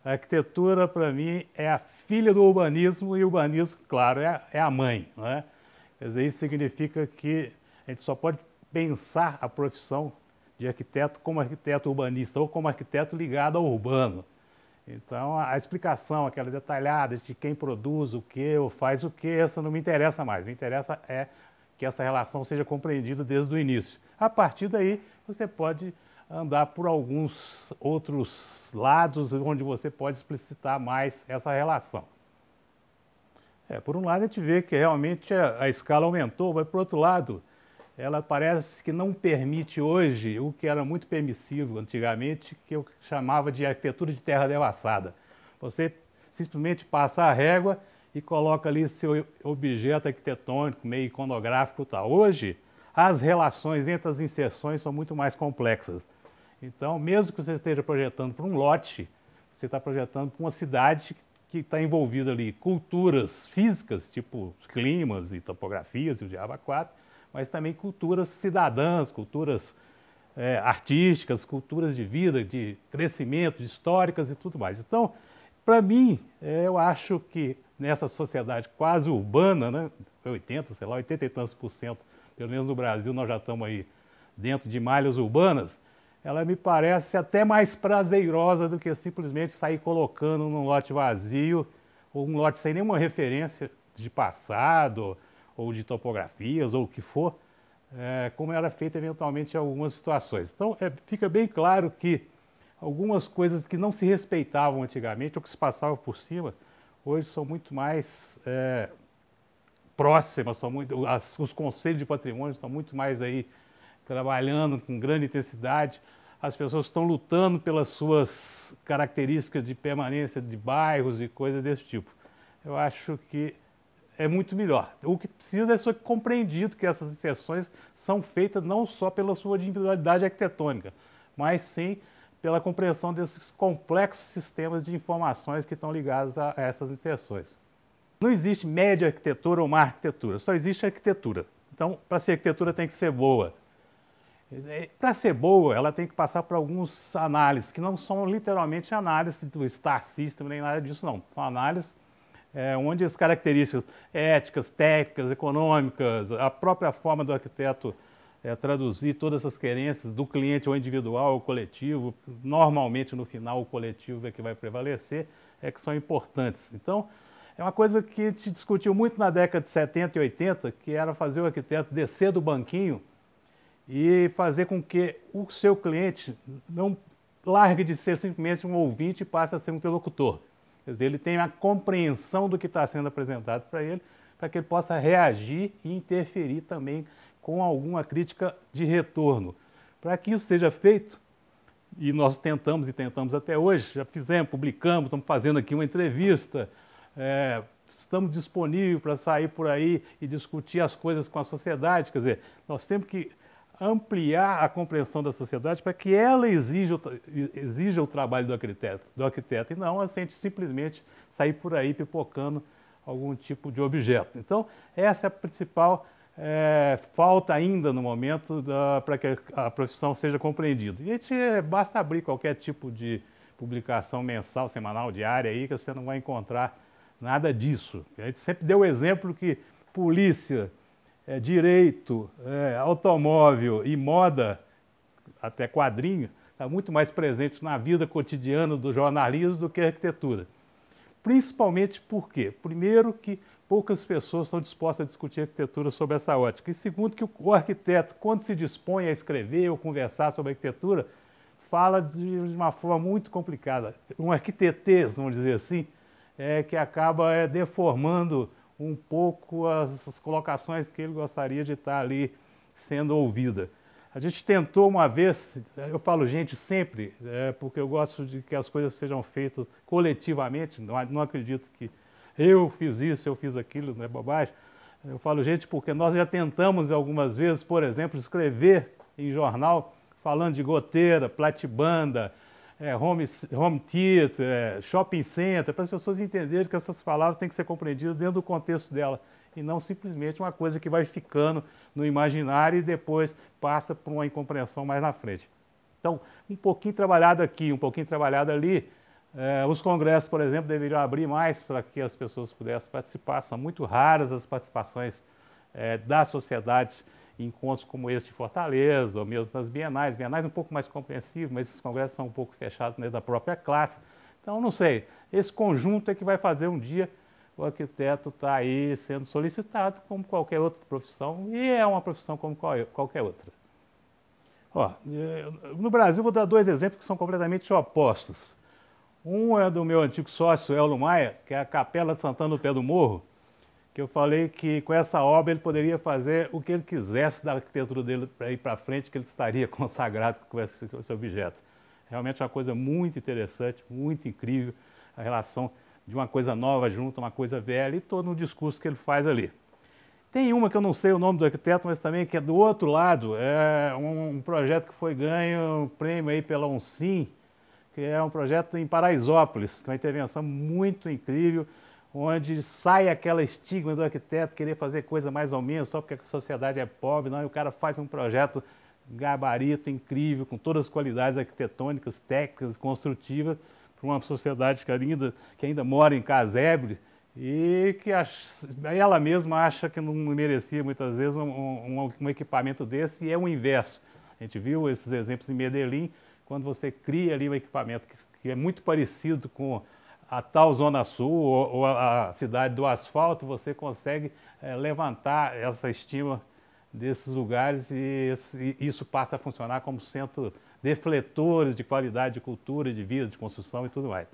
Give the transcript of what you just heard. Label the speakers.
Speaker 1: A arquitetura, para mim, é a filha do urbanismo e o urbanismo, claro, é a mãe, não é? Quer dizer, isso significa que a gente só pode pensar a profissão de arquiteto como arquiteto urbanista ou como arquiteto ligado ao urbano. Então, a explicação, aquela detalhada de quem produz o que ou faz o que, essa não me interessa mais. Me interessa é que essa relação seja compreendida desde o início. A partir daí, você pode andar por alguns outros lados onde você pode explicitar mais essa relação. Por um lado, a gente vê que realmente a escala aumentou, mas por outro lado, ela parece que não permite hoje o que era muito permissivo antigamente, que eu chamava de arquitetura de terra devassada. Você simplesmente passa a régua e coloca ali seu objeto arquitetônico, meio iconográfico e tal. Hoje, as relações entre as inserções são muito mais complexas. Então, mesmo que você esteja projetando para um lote, você está projetando para uma cidade que está envolvida ali culturas físicas, tipo climas e topografias e o diabo a quatro, mas também culturas cidadãs, culturas artísticas, culturas de vida, de crescimento, históricas e tudo mais. Então, para mim, eu acho que nessa sociedade quase urbana, né, 80, sei lá, 80 e tantos por cento, pelo menos no Brasil nós já estamos aí dentro de malhas urbanas, ela me parece até mais prazerosa do que simplesmente sair colocando num lote vazio ou um lote sem nenhuma referência de passado ou de topografias ou o que for, como era feito eventualmente em algumas situações. Então, fica bem claro que algumas coisas que não se respeitavam antigamente ou que se passavam por cima, hoje são muito mais próximas, os conselhos de patrimônio estão muito mais aí trabalhando com grande intensidade, as pessoas estão lutando pelas suas características de permanência de bairros e coisas desse tipo. Eu acho que é muito melhor. O que precisa é ser compreendido que essas inserções são feitas não só pela sua individualidade arquitetônica, mas sim pela compreensão desses complexos sistemas de informações que estão ligados a essas inserções. Não existe média arquitetura ou má arquitetura, só existe arquitetura. Então, para ser arquitetura tem que ser boa. Para ser boa, ela tem que passar por algumas análises, que não são literalmente análises do Star System, nem nada disso não. São análises onde as características éticas, técnicas, econômicas, a própria forma do arquiteto traduzir todas essas querências do cliente ou individual ou coletivo, normalmente no final o coletivo é que vai prevalecer, que são importantes. Então, é uma coisa que a gente discutiu muito na década de 70 e 80, que era fazer o arquiteto descer do banquinho e fazer com que o seu cliente não largue de ser simplesmente um ouvinte e passe a ser um interlocutor. Quer dizer, ele tem a compreensão do que está sendo apresentado para ele, para que ele possa reagir e interferir também com alguma crítica de retorno. Para que isso seja feito, e nós tentamos e tentamos até hoje, já fizemos, publicamos, estamos fazendo aqui uma entrevista, estamos disponíveis para sair por aí e discutir as coisas com a sociedade, quer dizer, nós temos que ampliar a compreensão da sociedade para que ela exija o trabalho do arquiteto e não a gente simplesmente sair por aí pipocando algum tipo de objeto. Então, essa é a principal falta ainda no momento para que a profissão seja compreendida. E a gente basta abrir qualquer tipo de publicação mensal, semanal, diária aí, que você não vai encontrar nada disso. A gente sempre deu o exemplo que polícia, direito, automóvel e moda, até quadrinho, está muito mais presente na vida cotidiana do jornalismo do que a arquitetura. Principalmente por quê? Primeiro, que poucas pessoas estão dispostas a discutir arquitetura sob essa ótica. E segundo, que o arquiteto, quando se dispõe a escrever ou conversar sobre arquitetura, fala de uma forma muito complicada. Um arquitetês, vamos dizer assim, que acaba deformando um pouco as colocações que ele gostaria de estar ali sendo ouvida. A gente tentou uma vez, eu falo gente sempre, porque eu gosto de que as coisas sejam feitas coletivamente, não acredito que eu fiz isso, eu fiz aquilo, não é bobagem. Eu falo gente porque nós já tentamos algumas vezes, por exemplo, escrever em jornal falando de goteira, platibanda, home theater, shopping center, para as pessoas entenderem que essas palavras têm que ser compreendidas dentro do contexto dela e não simplesmente uma coisa que vai ficando no imaginário e depois passa por uma incompreensão mais na frente. Então, um pouquinho trabalhado aqui, um pouquinho trabalhado ali, Os congressos, por exemplo, deveriam abrir mais para que as pessoas pudessem participar. São muito raras as participações da sociedade em encontros como esse de Fortaleza, ou mesmo nas bienais. Bienais um pouco mais compreensível, mas esses congressos são um pouco fechados dentro da própria classe. Então, não sei, esse conjunto é que vai fazer um dia o arquiteto estar aí sendo solicitado como qualquer outra profissão, e é uma profissão como qualquer outra. Ó, no Brasil, vou dar dois exemplos que são completamente opostos. Um é do meu antigo sócio, Elno Maia, que é a Capela de Santana do Pé do Morro, que eu falei que com essa obra ele poderia fazer o que ele quisesse da arquitetura dele para ir para frente, que ele estaria consagrado com esse objeto. Realmente é uma coisa muito interessante, muito incrível, a relação de uma coisa nova junto a uma coisa velha e todo o discurso que ele faz ali. Tem uma que eu não sei o nome do arquiteto, mas também que é do outro lado, é um projeto que foi ganho um prêmio aí pela Uncim, que é um projeto em Paraisópolis, que é uma intervenção muito incrível, onde sai aquela estigma do arquiteto querer fazer coisa mais ou menos só porque a sociedade é pobre, não, e o cara faz um projeto gabarito incrível, com todas as qualidades arquitetônicas, técnicas, construtivas, para uma sociedade que ainda mora em casebre e que ela mesma acha que não merecia muitas vezes um equipamento desse, e é o inverso. A gente viu esses exemplos em Medellín, quando você cria ali um equipamento que é muito parecido com a tal Zona Sul ou a cidade do asfalto, você consegue levantar essa estima desses lugares e isso passa a funcionar como centro defletores de qualidade de cultura, de vida, de construção e tudo mais.